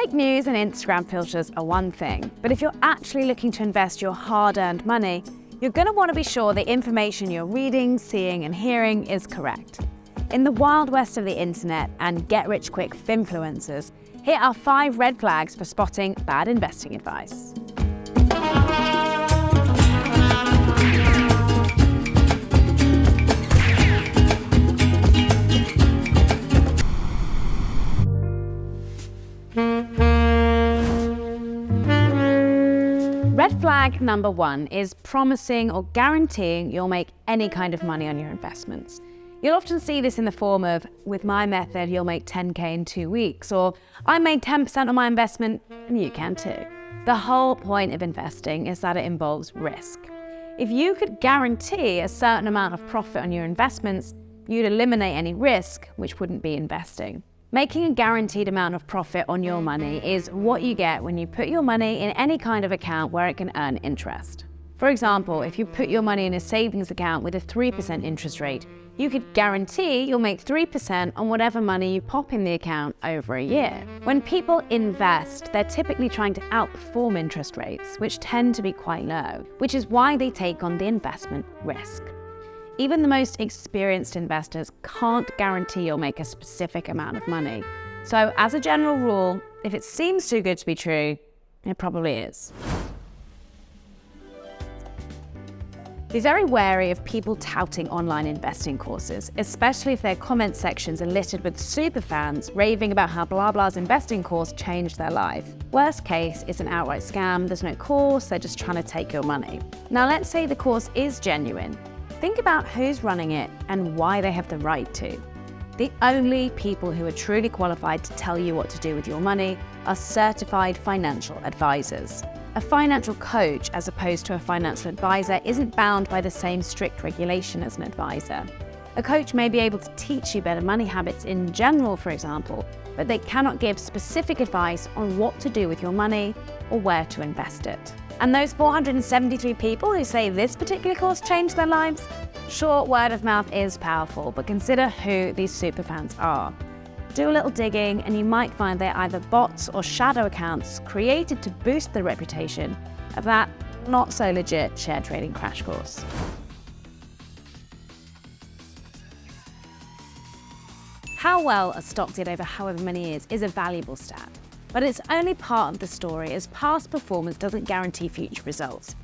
Fake news and Instagram filters are one thing, but if you're actually looking to invest your hard-earned money, you're going to want to be sure the information you're reading, seeing and hearing is correct. In the wild west of the internet and get-rich-quick finfluencers, here are 5 red flags for spotting bad investing advice. Red flag number 1 is promising or guaranteeing you'll make any kind of money on your investments. You'll often see this in the form of, with my method, you'll make 10K in 2 weeks, or I made 10% on my investment and you can too. The whole point of investing is that it involves risk. If you could guarantee a certain amount of profit on your investments, you'd eliminate any risk, which wouldn't be investing. Making a guaranteed amount of profit on your money is what you get when you put your money in any kind of account where it can earn interest. For example, if you put your money in a savings account with a 3% interest rate, you could guarantee you'll make 3% on whatever money you pop in the account over a year. When people invest, they're typically trying to outperform interest rates, which tend to be quite low, which is why they take on the investment risk. Even the most experienced investors can't guarantee you'll make a specific amount of money. So as a general rule, if it seems too good to be true, it probably is. Be very wary of people touting online investing courses, especially if their comment sections are littered with superfans raving about how blah blah's investing course changed their life. Worst case, it's an outright scam, there's no course, they're just trying to take your money. Now let's say the course is genuine. Think about who's running it and why they have the right to. The only people who are truly qualified to tell you what to do with your money are certified financial advisors. A financial coach, as opposed to a financial advisor, isn't bound by the same strict regulation as an advisor. A coach may be able to teach you better money habits in general, for example, but they cannot give specific advice on what to do with your money or where to invest it. And those 473 people who say this particular course changed their lives? Sure, word of mouth is powerful, but consider who these superfans are. Do a little digging and you might find they're either bots or shadow accounts created to boost the reputation of that not so legit share trading crash course. How well a stock did over however many years is a valuable stat, but it's only part of the story, as past performance doesn't guarantee future results.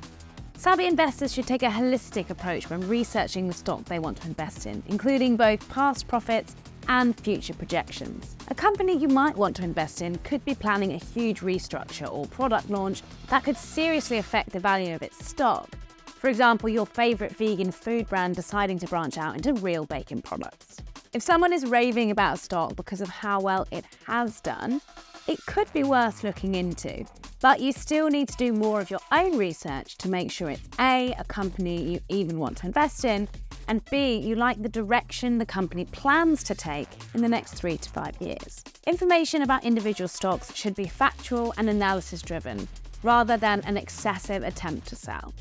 Savvy investors should take a holistic approach when researching the stock they want to invest in, including both past profits and future projections. A company you might want to invest in could be planning a huge restructure or product launch that could seriously affect the value of its stock. For example, your favorite vegan food brand deciding to branch out into real bacon products. If someone is raving about a stock because of how well it has done, it could be worth looking into, but you still need to do more of your own research to make sure it's A, a company you even want to invest in, and B, you like the direction the company plans to take in the next 3 to 5 years. Information about individual stocks should be factual and analysis driven, rather than an excessive attempt to sell.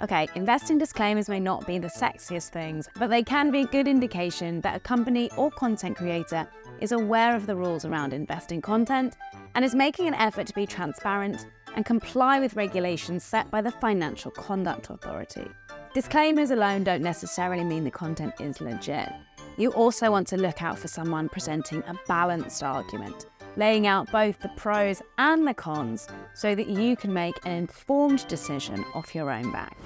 Okay, investing disclaimers may not be the sexiest things, but they can be a good indication that a company or content creator is aware of the rules around investing content and is making an effort to be transparent and comply with regulations set by the Financial Conduct Authority. Disclaimers alone don't necessarily mean the content is legit. You also want to look out for someone presenting a balanced argument, laying out both the pros and the cons so that you can make an informed decision off your own back.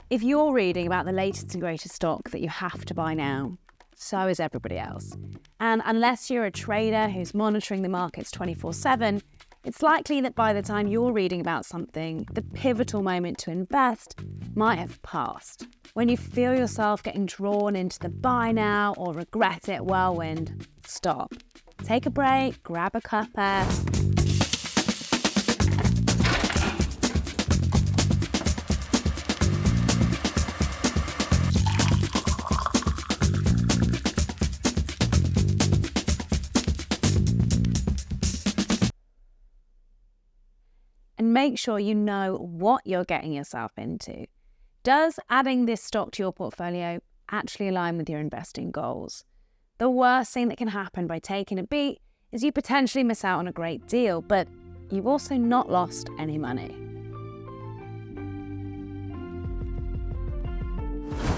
If you're reading about the latest and greatest stock that you have to buy now, so is everybody else. And unless you're a trader who's monitoring the markets 24/7, it's likely that by the time you're reading about something, the pivotal moment to invest might have passed. When you feel yourself getting drawn into the buy now or regret it whirlwind, stop. Take a break, grab a cuppa. And make sure you know what you're getting yourself into. Does adding this stock to your portfolio actually align with your investing goals? The worst thing that can happen by taking a beat is you potentially miss out on a great deal, but you've also not lost any money.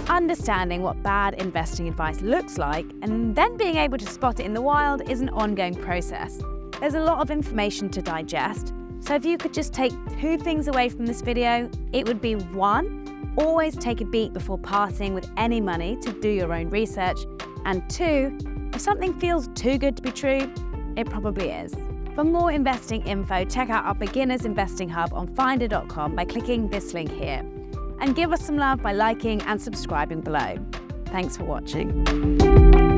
Understanding what bad investing advice looks like and then being able to spot it in the wild is an ongoing process. There's a lot of information to digest, so if you could just take 2 things away from this video, it would be 1, always take a beat before parting with any money to do your own research, and 2, if something feels too good to be true, it probably is. For more investing info, check out our Beginners Investing Hub on finder.com by clicking this link here. And give us some love by liking and subscribing below. Thanks for watching.